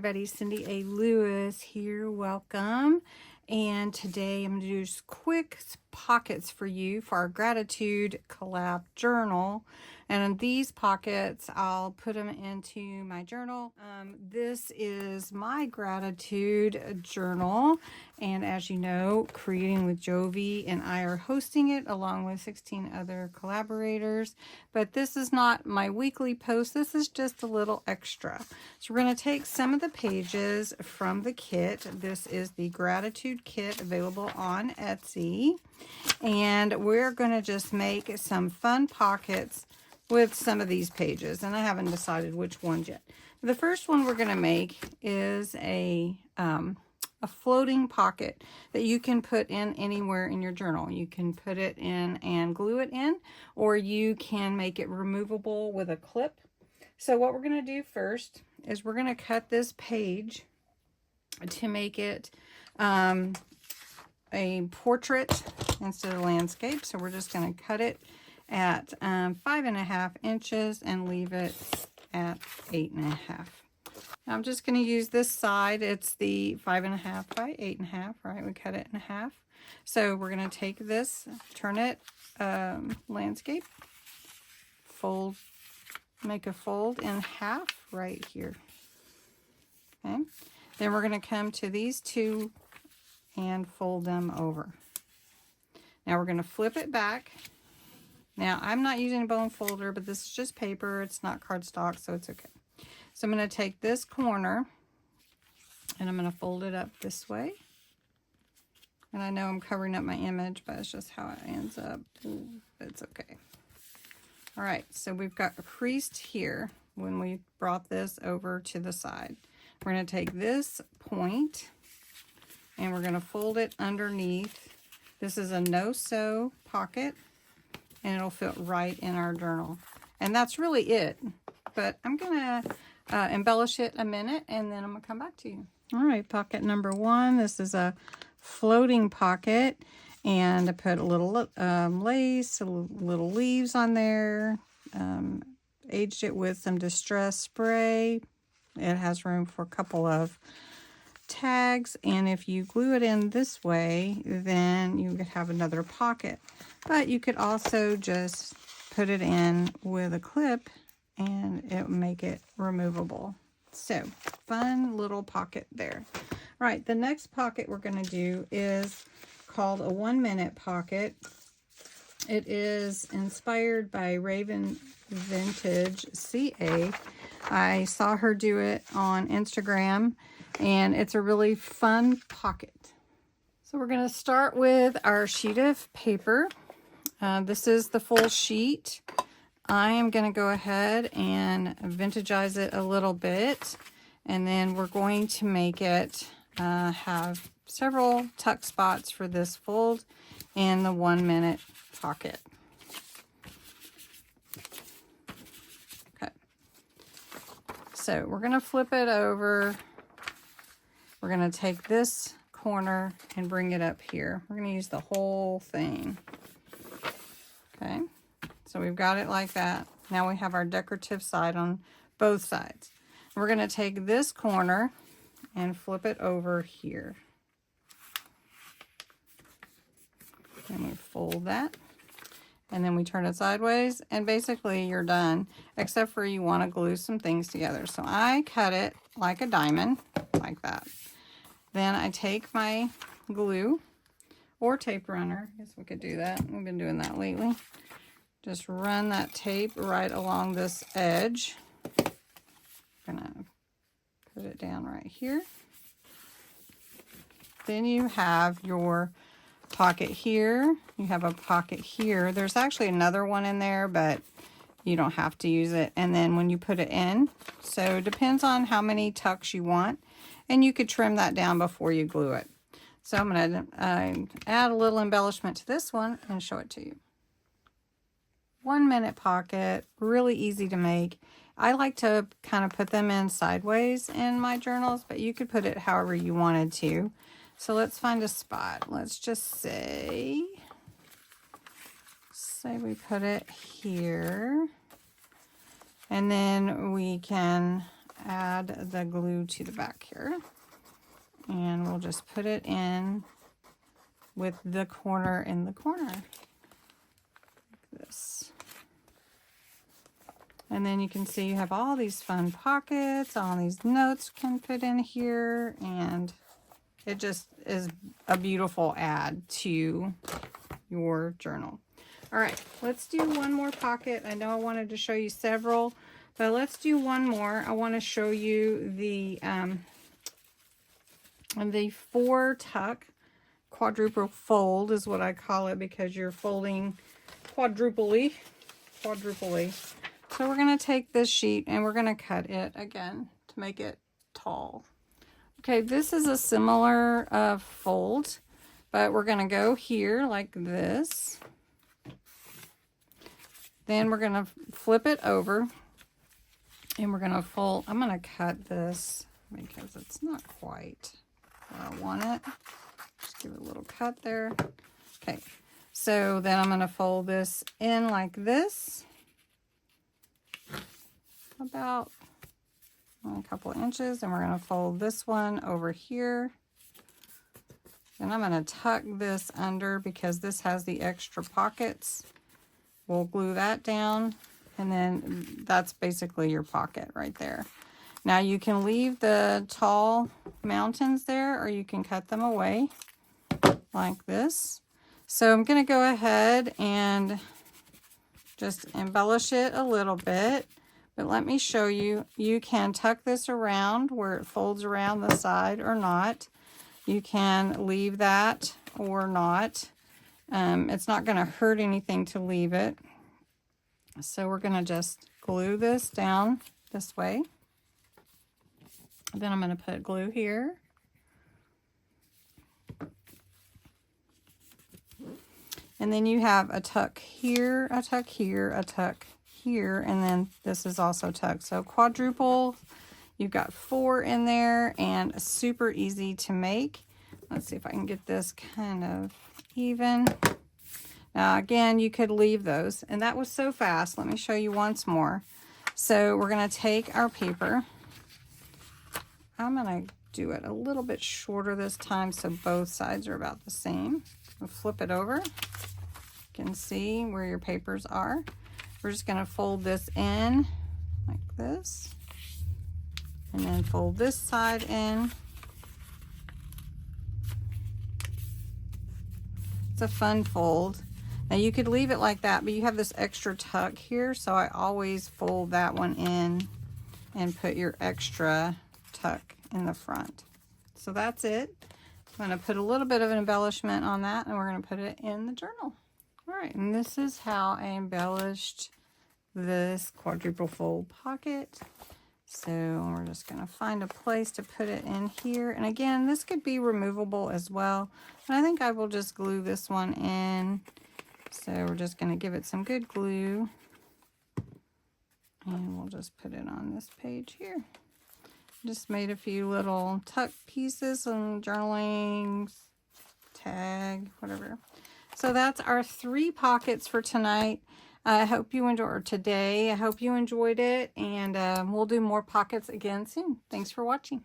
everybody, Cindy A. Lewis here. Welcome. And today I'm going to do just quick pockets for you for our gratitude collab journal. And in these pockets, I'll put them into my journal. This is my gratitude journal. And as you know, Creating with Jovi and I are hosting it along with 16 other collaborators. But this is not my weekly post. This is just a little extra. So we're going to take some of the pages from the kit. This is the gratitude kit available on Etsy. And we're going to just make some fun pockets with some of these pages. And I haven't decided which ones yet. The first one we're going to make is a floating pocket that you can put in anywhere in your journal. You can put it in and glue it in, or you can make it removable with a clip. So what we're going to do first is we're going to cut this page to make it a portrait instead of landscape. So we're just going to cut it at 5.5 inches and leave it at 8.5. I'm just going to use this side. It's the 5.5 by 8.5, right? We cut it in half. So we're going to take this, turn it landscape, fold, make a fold in half right here. Okay. Then we're going to come to these two and fold them over. Now we're going to flip it back. Now I'm not using a bone folder, but this is just paper. It's not cardstock, so it's okay. So I'm going to take this corner and I'm going to fold it up this way. And I know I'm covering up my image, but it's just how it ends up. It's okay. All right, so we've got a creased here when we brought this over to the side. We're going to take this point and we're going to fold it underneath. This is a no-sew pocket, and it'll fit right in our journal. And that's really it. But I'm going to embellish it a minute, and then I'm going to come back to you. All right, pocket number one. This is a floating pocket, and I put a little lace, a little leaves on there, aged it with some distress spray. It has room for a couple of tags, and if you glue it in this way, then you could have another pocket. But you could also just put it in with a clip and it will make it removable. So fun little pocket there. All right, the next pocket we're going to do is called a 1-minute pocket. It is inspired by Raven Vintage CA. I saw her do it on Instagram, and it's a really fun pocket. So we're going to start with our sheet of paper. This is the full sheet. I am going to go ahead and vintagize it a little bit, and then we're going to make it have several tuck spots for this fold in the 1-minute pocket. Okay. So we're going to flip it over. We're going to take this corner and bring it up here. We're going to use the whole thing. Okay, so we've got it like that. Now we have our decorative side on both sides. We're going to take this corner and flip it over here. And we fold that. And then we turn it sideways, and basically you're done, except for you want to glue some things together. So I cut it like a diamond, like that. Then I take my glue or tape runner. I guess we could do that. We've been doing that lately. Just run that tape right along this edge. I'm gonna put it down right here. Then you have your pocket here. You have a pocket here. There's actually another one in there, but you don't have to use it. And then when you put it in, so it depends on how many tucks you want, and you could trim that down before you glue it. So I'm going to add a little embellishment to this one and show it to you. 1-minute pocket, really easy to make. I like to kind of put them in sideways in my journals, but you could put it however you wanted to. So let's find a spot. Let's just say we put it here. And then we can add the glue to the back here. And we'll just put it in with the corner in the corner. Like this. And then you can see you have all these fun pockets, all these notes can fit in here, and it just is a beautiful add to your journal. All right, let's do one more pocket. I know I wanted to show you several, but let's do one more. I want to show you the 4-tuck quadruple fold is what I call it, because you're folding quadruply. So we're going to take this sheet and we're going to cut it again to make it tall. Okay, this is a similar fold, but we're going to go here like this. Then we're going to flip it over and we're going to fold. I'm going to cut this because it's not quite where I want it. Just give it a little cut there. Okay, so then I'm going to fold this in like this. About a couple of inches, and we're going to fold this one over here. Then I'm going to tuck this under because this has the extra pockets. We'll glue that down, and then that's basically your pocket right there. Now you can leave the tall mountains there, or you can cut them away like this. So I'm going to go ahead and just embellish it a little bit. But let me show you, you can tuck this around where it folds around the side or not. You can leave that or not. It's not going to hurt anything to leave it. So we're going to just glue this down this way. Then I'm going to put glue here. And then you have a tuck here, a tuck here, a tuck here, and then this is also tucked. So quadruple, you've got 4 in there, and super easy to make. Let's see if I can get this kind of even. Now again, you could leave those, and that was so fast. Let me show you once more. So we're going to take our paper. I'm going to do it a little bit shorter this time so both sides are about the same. We'll flip it over. You can see where your papers are. We're just going to fold this in like this, and then fold this side in. It's a fun fold. Now you could leave it like that, but you have this extra tuck here, so I always fold that one in and put your extra tuck in the front. So that's it. I'm going to put a little bit of an embellishment on that, and we're going to put it in the journal. All right, and this is how I embellished this quadruple fold pocket. So we're just going to find a place to put it in here. And again, this could be removable as well, but I think I will just glue this one in. So we're just going to give it some good glue, and we'll just put it on this page here. Just made a few little tuck pieces, some journaling, tag, whatever. So that's our 3 pockets for tonight. I hope you enjoyed, or today. I hope you enjoyed it, and we'll do more pockets again soon. Thanks for watching.